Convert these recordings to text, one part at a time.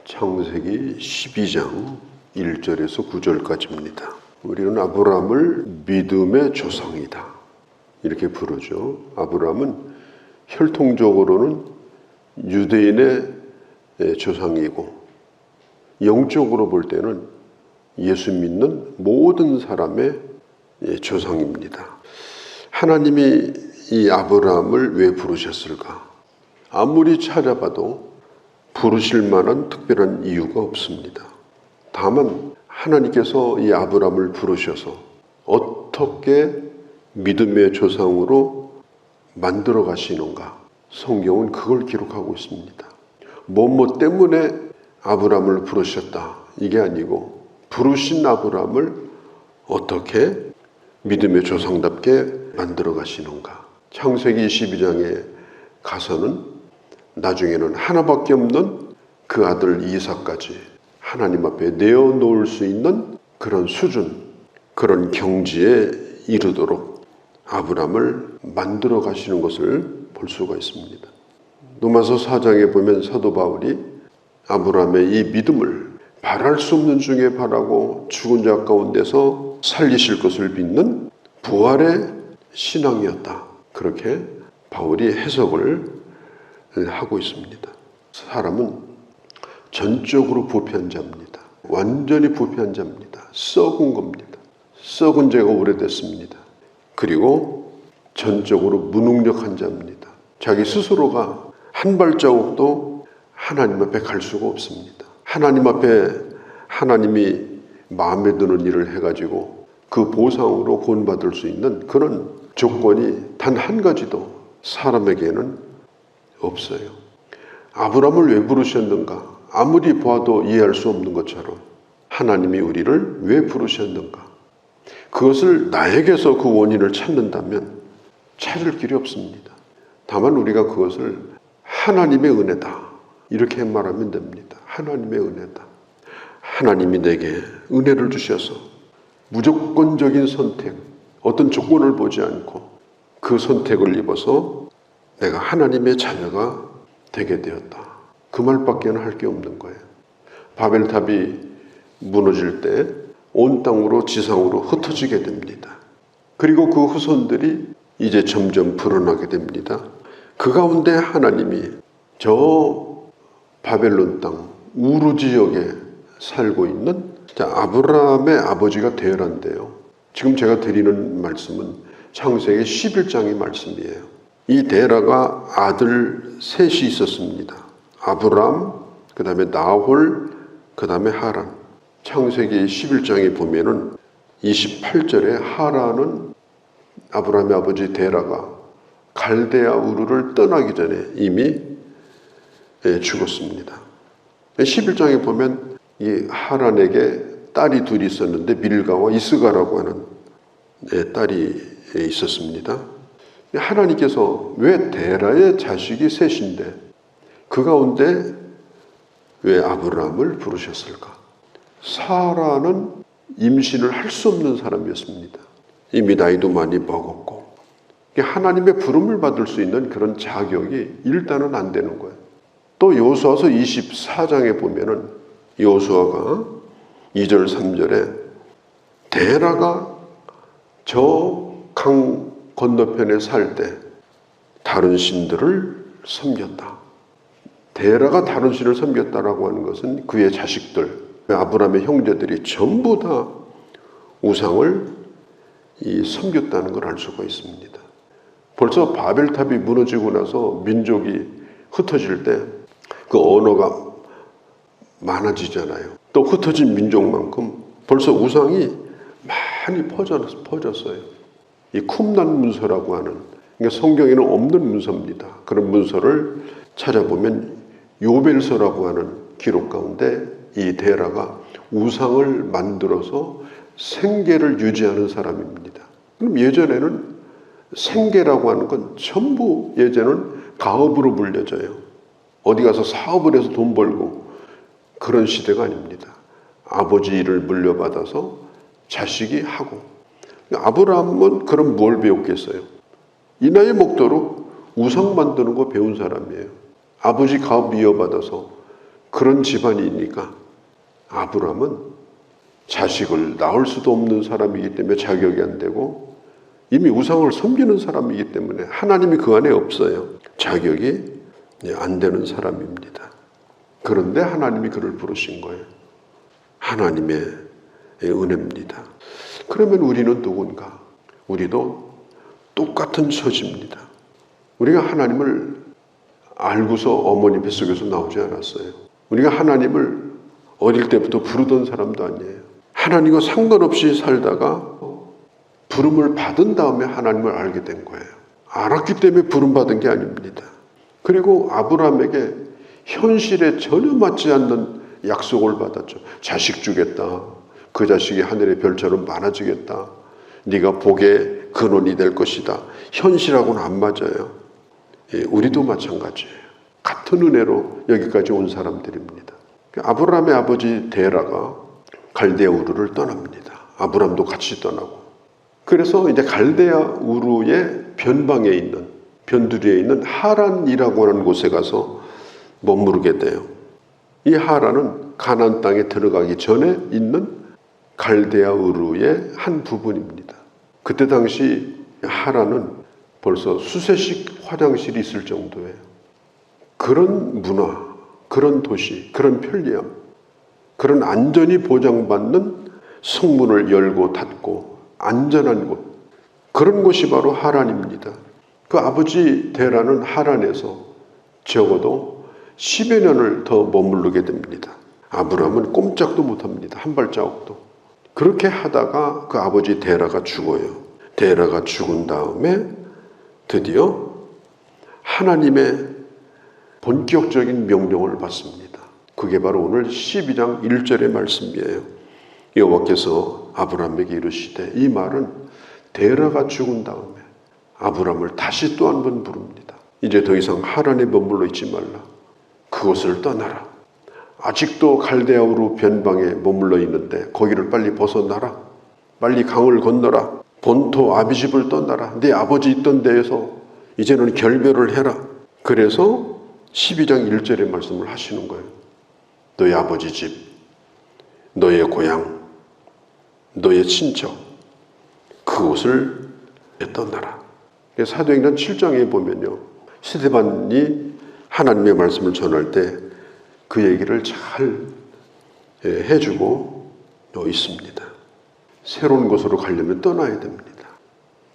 창세기 12장 1절에서 9절까지입니다. 우리는 아브라함을 믿음의 조상이다 이렇게 부르죠. 아브라함은 혈통적으로는 유대인의 조상이고 영적으로 볼 때는 예수 믿는 모든 사람의 조상입니다. 하나님이 이 아브라함을 왜 부르셨을까? 아무리 찾아봐도 부르실 만한 특별한 이유가 없습니다. 다만 하나님께서 이 아브라함을 부르셔서 어떻게 믿음의 조상으로 만들어 가시는가? 성경은 그걸 기록하고 있습니다. 뭐뭐 때문에 아브라함을 부르셨다 이게 아니고 부르신 아브라함을 어떻게 믿음의 조상답게 만들어 가시는가? 창세기 22장에 가서는 나중에는 하나밖에 없는 그 아들 이삭까지 하나님 앞에 내어놓을 수 있는 그런 수준, 그런 경지에 이르도록 아브라함을 만들어 가시는 것을 볼 수가 있습니다. 로마서 4장에 보면 사도 바울이 아브라함의 이 믿음을 바랄 수 없는 중에 바라고 죽은 자 가운데서 살리실 것을 믿는 부활의 신앙이었다. 그렇게 바울이 해석을 하고 있습니다. 사람은 전적으로 부패한 자입니다. 완전히 부패한 자입니다. 썩은 겁니다. 썩은 죄가 오래됐습니다. 그리고 전적으로 무능력한 자입니다. 자기 스스로가 한 발자국도 하나님 앞에 갈 수가 없습니다. 하나님 앞에 하나님이 마음에 드는 일을 해가지고 그 보상으로 구원받을 수 있는 그런 조건이 단 한 가지도 사람에게는 없어요. 아브라함을 왜 부르셨는가? 아무리 봐도 이해할 수 없는 것처럼 하나님이 우리를 왜 부르셨는가? 그것을 나에게서 그 원인을 찾는다면 찾을 길이 없습니다. 다만 우리가 그것을 하나님의 은혜다 이렇게 말하면 됩니다. 하나님의 은혜다. 하나님이 내게 은혜를 주셔서 무조건적인 선택, 어떤 조건을 보지 않고 그 선택을 입어서 내가 하나님의 자녀가 되게 되었다. 그 말밖에는 할 게 없는 거예요. 바벨탑이 무너질 때 온 땅으로 지상으로 흩어지게 됩니다. 그리고 그 후손들이 이제 점점 불어나게 됩니다. 그 가운데 하나님이 저 바벨론 땅 우르 지역에 살고 있는 아브라함의 아버지가 데라인데요. 지금 제가 드리는 말씀은 창세기 11장의 말씀이에요. 이 데라가 아들 셋이 있었습니다. 아브람, 그 다음에 나홀, 그 다음에 하란. 창세기 11장에 보면은 28절에 하란은 아브람의 아버지 데라가 갈대아 우르를 떠나기 전에 이미 죽었습니다. 11장에 보면 이 하란에게 딸이 둘이 있었는데 밀가와 이스가라고 하는 딸이 있었습니다. 하나님께서 왜 데라의 자식이 셋인데 그 가운데 왜 아브라함을 부르셨을까? 사라는 임신을 할 수 없는 사람이었습니다. 이미 나이도 많이 먹었고 하나님의 부름을 받을 수 있는 그런 자격이 일단은 안 되는 거예요. 또 여호수아서 24장에 보면은 여호수아가 2절 3절에 데라가 저 강 건너편에 살 때 다른 신들을 섬겼다. 데라가 다른 신을 섬겼다라고 하는 것은 그의 자식들, 아브라함의 형제들이 전부 다 우상을 섬겼다는 걸 알 수가 있습니다. 벌써 바벨탑이 무너지고 나서 민족이 흩어질 때 그 언어가 많아지잖아요. 또 흩어진 민족만큼 벌써 우상이 많이 퍼졌어요. 이 쿰난 문서라고 하는, 그러니까 성경에는 없는 문서입니다. 그런 문서를 찾아보면 요벨서라고 하는 기록 가운데 이 데라가 우상을 만들어서 생계를 유지하는 사람입니다. 그럼 예전에는 생계라고 하는 건 전부 예전은 가업으로 물려져요. 어디 가서 사업을 해서 돈 벌고 그런 시대가 아닙니다. 아버지 일을 물려받아서 자식이 하고. 아브라함은 그럼 뭘 배웠겠어요? 이 나이 먹도록 우상 만드는 거 배운 사람이에요. 아버지 가업 이어받아서 그런 집안이니까 아브라함은 자식을 낳을 수도 없는 사람이기 때문에 자격이 안 되고 이미 우상을 섬기는 사람이기 때문에 하나님이 그 안에 없어요. 자격이 안 되는 사람입니다. 그런데 하나님이 그를 부르신 거예요. 하나님의 은혜입니다. 그러면 우리는 누군가? 우리도 똑같은 처지입니다. 우리가 하나님을 알고서 어머니 뱃속에서 나오지 않았어요. 우리가 하나님을 어릴 때부터 부르던 사람도 아니에요. 하나님과 상관없이 살다가 부름을 받은 다음에 하나님을 알게 된 거예요. 알았기 때문에 부름받은 게 아닙니다. 그리고 아브라함에게 현실에 전혀 맞지 않는 약속을 받았죠. 자식 주겠다. 그 자식이 하늘의 별처럼 많아지겠다. 네가 복의 근원이 될 것이다. 현실하고는 안 맞아요. 우리도 마찬가지예요. 같은 은혜로 여기까지 온 사람들입니다. 아브라함의 아버지 데라가 갈대아 우르를 떠납니다. 아브라함도 같이 떠나고. 그래서 이제 갈대아 우르의 변방에 있는, 변두리에 있는 하란이라고 하는 곳에 가서 머무르게 돼요. 이 하란은 가나안 땅에 들어가기 전에 있는 갈대아 우르의 한 부분입니다. 그때 당시 하란은 벌써 수세식 화장실이 있을 정도예요. 그런 문화, 그런 도시, 그런 편리함, 그런 안전이 보장받는 성문을 열고 닫고 안전한 곳, 그런 곳이 바로 하란입니다. 그 아버지 데라는 하란에서 적어도 10여 년을 더 머무르게 됩니다. 아브라함은 꼼짝도 못합니다. 한 발자국도. 그렇게 하다가 그 아버지 데라가 죽어요. 데라가 죽은 다음에 드디어 하나님의 본격적인 명령을 받습니다. 그게 바로 오늘 12장 1절의 말씀이에요. 여호와께서 아브라함에게 이르시되, 이 말은 데라가 죽은 다음에 아브라함을 다시 또 한 번 부릅니다. 이제 더 이상 하란에 머물러 있지 말라. 그곳을 떠나라. 아직도 갈대아 우르 변방에 머물러 있는데 거기를 빨리 벗어나라. 빨리 강을 건너라. 본토 아비집을 떠나라. 네 아버지 있던 데에서 이제는 결별을 해라. 그래서 12장 1절의 말씀을 하시는 거예요. 너의 아버지 집, 너의 고향, 너의 친척, 그곳을 떠나라. 사도행전 7장에 보면요, 스데반이 하나님의 말씀을 전할 때 그 얘기를 잘 해주고 있습니다. 새로운 곳으로 가려면 떠나야 됩니다.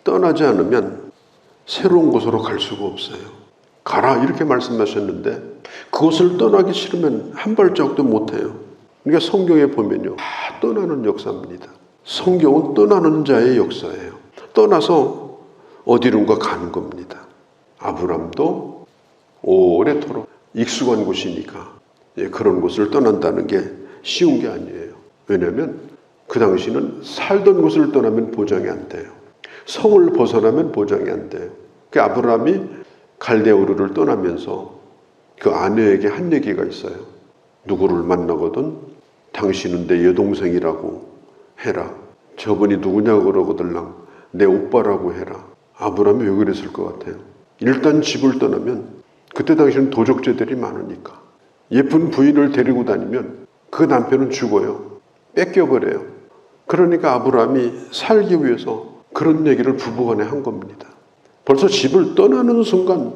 떠나지 않으면 새로운 곳으로 갈 수가 없어요. 가라 이렇게 말씀하셨는데 그것을 떠나기 싫으면 한 발자국도 못해요. 그러니까 성경에 보면요, 다 떠나는 역사입니다. 성경은 떠나는 자의 역사예요. 떠나서 어디론가 가는 겁니다. 아브람도 오래도록 익숙한 곳이니까 그런 곳을 떠난다는 게 쉬운 게 아니에요. 왜냐하면 그 당시는 살던 곳을 떠나면 보장이 안 돼요. 성을 벗어나면 보장이 안 돼요. 그 아브라함이 갈대아 우르를 떠나면서 그 아내에게 한 얘기가 있어요. 누구를 만나거든 당신은 내 여동생이라고 해라. 저분이 누구냐고 그러거들랑 내 오빠라고 해라. 아브라함이 왜 그랬을 것 같아요? 일단 집을 떠나면 그때 당시는 도적죄들이 많으니까 예쁜 부인을 데리고 다니면 그 남편은 죽어요. 뺏겨버려요. 그러니까 아브라함이 살기 위해서 그런 얘기를 부부간에 한 겁니다. 벌써 집을 떠나는 순간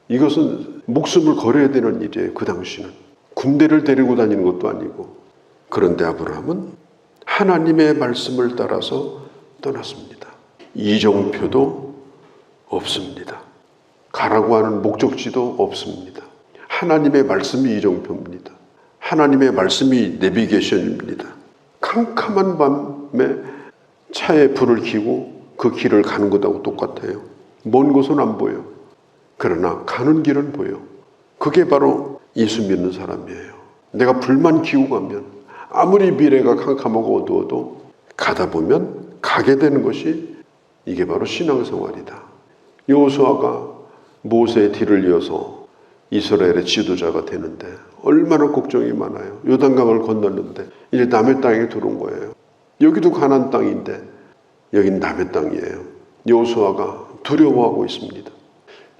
이것은 목숨을 걸어야 되는 일이에요. 그 당시는. 군대를 데리고 다니는 것도 아니고. 그런데 아브라함은 하나님의 말씀을 따라서 떠났습니다. 이정표도 없습니다. 가라고 하는 목적지도 없습니다. 하나님의 말씀이 이정표입니다. 하나님의 말씀이 내비게이션입니다. 캄캄한 밤에 차에 불을 켜고 그 길을 가는 것하고 똑같아요. 먼 곳은 안 보여. 그러나 가는 길은 보여. 그게 바로 예수 믿는 사람이에요. 내가 불만 키우고 가면 아무리 미래가 캄캄하고 어두워도 가다 보면 가게 되는 것이 이게 바로 신앙생활이다. 여호수아가 모세의 뒤를 이어서 이스라엘의 지도자가 되는데 얼마나 걱정이 많아요. 요단강을 건넜는데 이제 남의 땅에 들어온 거예요. 여기도 가나안 땅인데 여긴 남의 땅이에요. 여호수아가 두려워하고 있습니다.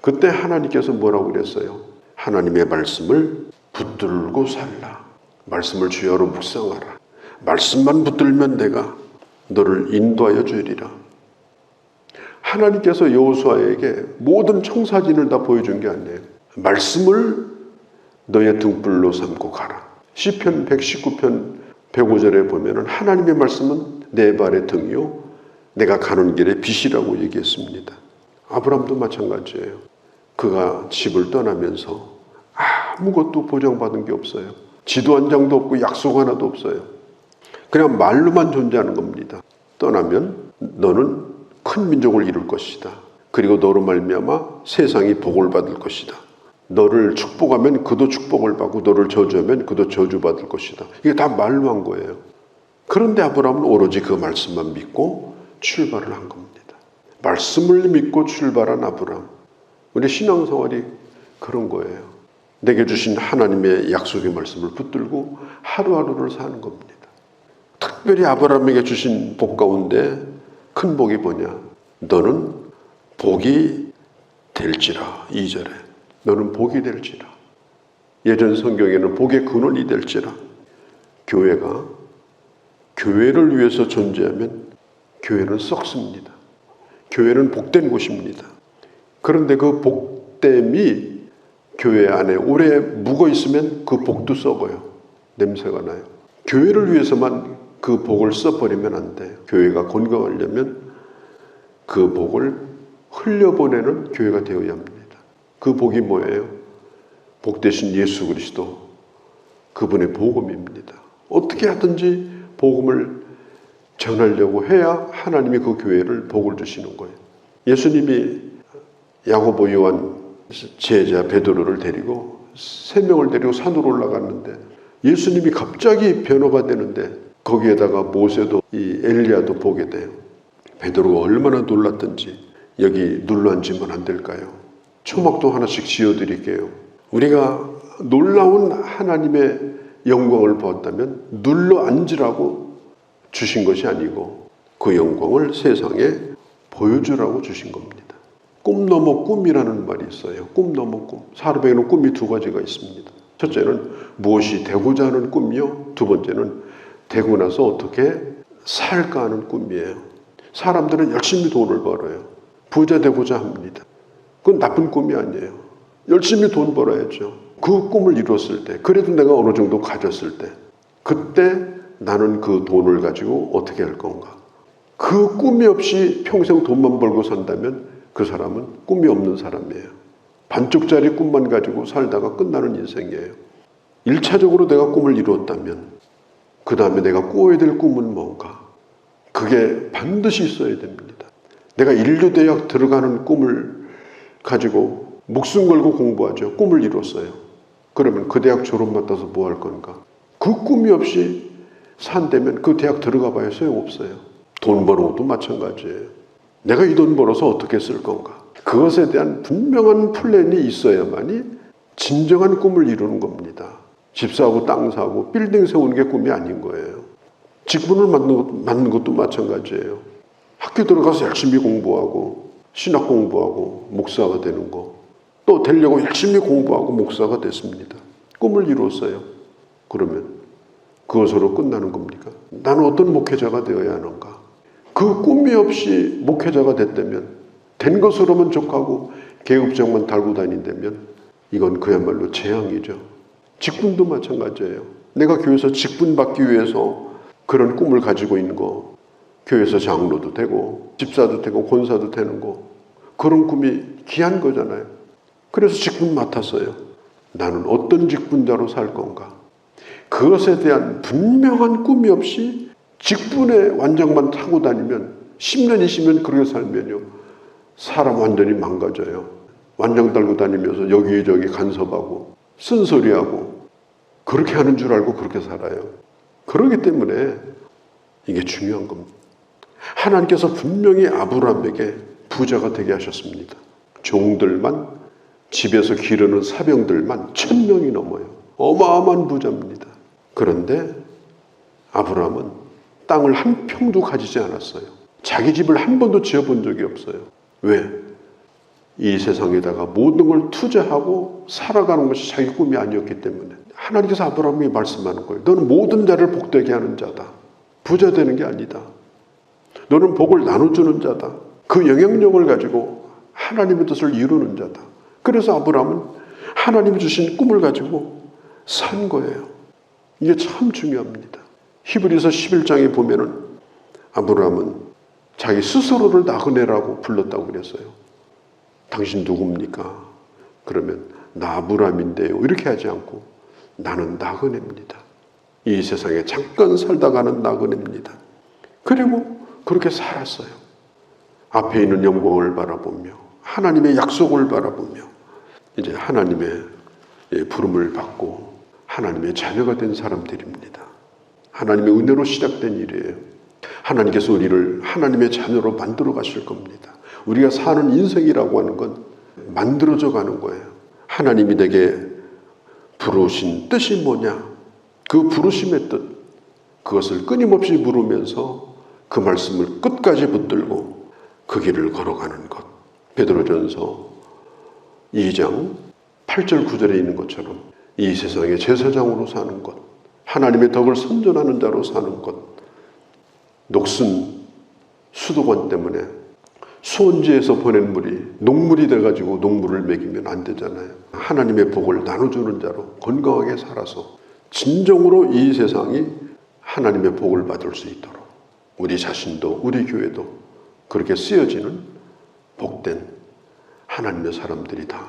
그때 하나님께서 뭐라고 그랬어요? 하나님의 말씀을 붙들고 살라. 말씀을 주야로 묵상하라. 말씀만 붙들면 내가 너를 인도하여 주리라. 하나님께서 여호수아에게 모든 청사진을 다 보여준 게 아니에요. 말씀을 너의 등불로 삼고 가라. 시편 119편 105절에 보면은 하나님의 말씀은 내 발의 등이요 내가 가는 길의 빛이라고 얘기했습니다. 아브라함도 마찬가지예요. 그가 집을 떠나면서 아무것도 보장받은 게 없어요. 지도 한 장도 없고 약속 하나도 없어요. 그냥 말로만 존재하는 겁니다. 떠나면 너는 큰 민족을 이룰 것이다. 그리고 너로 말미암아 세상이 복을 받을 것이다. 너를 축복하면 그도 축복을 받고 너를 저주하면 그도 저주받을 것이다. 이게 다 말로 한 거예요. 그런데 아브라함은 오로지 그 말씀만 믿고 출발을 한 겁니다. 말씀을 믿고 출발한 아브라함. 우리 신앙생활이 그런 거예요. 내게 주신 하나님의 약속의 말씀을 붙들고 하루하루를 사는 겁니다. 특별히 아브라함에게 주신 복 가운데 큰 복이 뭐냐? 너는 복이 될지라. 2절에 너는 복이 될지라. 예전 성경에는 복의 근원이 될지라. 교회가 교회를 위해서 존재하면 교회는 썩습니다. 교회는 복된 곳입니다. 그런데 그 복됨이 교회 안에 오래 묵어 있으면 그 복도 썩어요. 냄새가 나요. 교회를 위해서만 그 복을 써버리면 안 돼요. 교회가 건강하려면 그 복을 흘려보내는 교회가 되어야 합니다. 그 복이 뭐예요? 복 대신 예수 그리스도, 그분의 복음입니다. 어떻게 하든지 복음을 전하려고 해야 하나님이 그 교회를 복을 주시는 거예요. 예수님이 야고보 요한 제자 베드로를 데리고 3명을 데리고 산으로 올라갔는데 예수님이 갑자기 변화가 되는데 거기에다가 모세도 이 엘리야도 보게 돼요. 베드로가 얼마나 놀랐던지. 여기 눌러 앉으면 안 될까요? 초막도 하나씩 지어드릴게요. 우리가 놀라운 하나님의 영광을 보았다면 눌러 앉으라고 주신 것이 아니고 그 영광을 세상에 보여주라고 주신 겁니다. 꿈 넘어 꿈이라는 말이 있어요. 꿈 넘어 꿈. 사람에게는 꿈이 2가지가 있습니다. 첫째는 무엇이 되고자 하는 꿈이요. 2번째는 되고 나서 어떻게 살까 하는 꿈이에요. 사람들은 열심히 돈을 벌어요. 부자 되고자 합니다. 그건 나쁜 꿈이 아니에요. 열심히 돈 벌어야죠. 그 꿈을 이뤘을 때, 그래도 내가 어느 정도 가졌을 때, 그때 나는 그 돈을 가지고 어떻게 할 건가. 그 꿈이 없이 평생 돈만 벌고 산다면 그 사람은 꿈이 없는 사람이에요. 반쪽짜리 꿈만 가지고 살다가 끝나는 인생이에요. 1차적으로 내가 꿈을 이루었다면 그 다음에 내가 꾸어야 될 꿈은 뭔가? 그게 반드시 있어야 됩니다. 내가 인류대학 들어가는 꿈을 가지고 목숨 걸고 공부하죠. 꿈을 이뤘어요. 그러면 그 대학 졸업만 따서 뭐 할 건가? 그 꿈이 없이 산다면 그 대학 들어가 봐야 소용없어요. 돈 버는 것도 마찬가지예요. 내가 이 돈 벌어서 어떻게 쓸 건가? 그것에 대한 분명한 플랜이 있어야만이 진정한 꿈을 이루는 겁니다. 집 사고 땅 사고 빌딩 세우는 게 꿈이 아닌 거예요. 직분을 맡는 것도 마찬가지예요. 학교 들어가서 열심히 공부하고 신학 공부하고 목사가 되는 거, 또 되려고 열심히 공부하고 목사가 됐습니다. 꿈을 이뤘어요. 그러면 그것으로 끝나는 겁니까? 나는 어떤 목회자가 되어야 하는가? 그 꿈이 없이 목회자가 됐다면, 된 것으로만 족하고 계급장만 달고 다닌다면 이건 그야말로 재앙이죠. 직분도 마찬가지예요. 내가 교회에서 직분 받기 위해서 그런 꿈을 가지고 있는 거, 교회에서 장로도 되고 집사도 되고 권사도 되는 거, 그런 꿈이 귀한 거잖아요. 그래서 직분 맡았어요. 나는 어떤 직분자로 살 건가? 그것에 대한 분명한 꿈이 없이 직분의 완장만 타고 다니면 10년, 20년 그렇게 살면요, 사람 완전히 망가져요. 완장 달고 다니면서 여기저기 간섭하고 쓴소리하고 그렇게 하는 줄 알고 그렇게 살아요. 그렇기 때문에 이게 중요한 겁니다. 하나님께서 분명히 아브라함에게 부자가 되게 하셨습니다. 종들만, 집에서 기르는 사병들만 1000명이 넘어요. 어마어마한 부자입니다. 그런데 아브라함은 땅을 한 평도 가지지 않았어요. 자기 집을 한 번도 지어본 적이 없어요. 왜? 이 세상에다가 모든 걸 투자하고 살아가는 것이 자기 꿈이 아니었기 때문에. 하나님께서 아브라함에게 말씀하는 거예요. 너는 모든 자를 복되게 하는 자다. 부자 되는 게 아니다. 너는 복을 나눠주는 자다. 그 영향력을 가지고 하나님의 뜻을 이루는 자다. 그래서 아브라함은 하나님이 주신 꿈을 가지고 산 거예요. 이게 참 중요합니다. 히브리서 11장에 보면은 아브라함은 자기 스스로를 나그네라고 불렀다고 그랬어요. 당신 누굽니까? 그러면 나 아브라함인데요. 이렇게 하지 않고 나는 나그네입니다. 이 세상에 잠깐 살다가는 나그네입니다. 그리고 그렇게 살았어요. 앞에 있는 영광을 바라보며 하나님의 약속을 바라보며 이제 하나님의 부름을 받고 하나님의 자녀가 된 사람들입니다. 하나님의 은혜로 시작된 일이에요. 하나님께서 우리를 하나님의 자녀로 만들어 가실 겁니다. 우리가 사는 인생이라고 하는 건 만들어져 가는 거예요. 하나님이 내게 부르신 뜻이 뭐냐? 그 부르심의 뜻, 그것을 끊임없이 물으면서 그 말씀을 끝까지 붙들고 그 길을 걸어가는 것. 베드로전서 2장 8절 9절에 있는 것처럼 이 세상의 제사장으로 사는 것, 하나님의 덕을 선전하는 자로 사는 것. 녹슨 수도관 때문에 수원지에서 보낸 물이 녹물이 돼가지고 녹물을 먹이면 안 되잖아요. 하나님의 복을 나눠주는 자로 건강하게 살아서 진정으로 이 세상이 하나님의 복을 받을 수 있도록 우리 자신도 우리 교회도 그렇게 쓰여지는 복된 하나님의 사람들이 다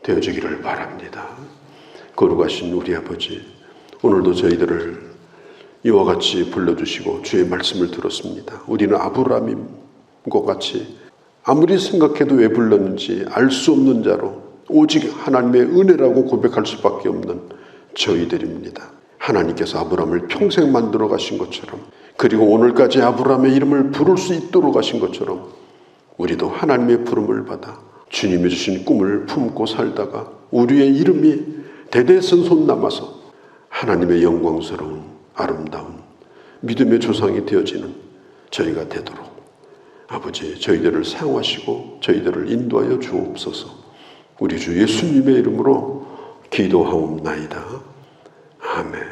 되어지기를 바랍니다. 거룩하신 우리 아버지, 오늘도 저희들을 이와 같이 불러주시고 주의 말씀을 들었습니다. 우리는 아브라함인 것 같이 아무리 생각해도 왜 불렀는지 알 수 없는 자로 오직 하나님의 은혜라고 고백할 수밖에 없는 저희들입니다. 하나님께서 아브라함을 평생 만들어 가신 것처럼, 그리고 오늘까지 아브라함의 이름을 부를 수 있도록 하신 것처럼 우리도 하나님의 부름을 받아 주님이 주신 꿈을 품고 살다가 우리의 이름이 대대손손 남아서 하나님의 영광스러운 아름다운 믿음의 조상이 되어지는 저희가 되도록 아버지, 저희들을 사용하시고 저희들을 인도하여 주옵소서. 우리 주 예수님의 이름으로 기도하옵나이다. 아멘.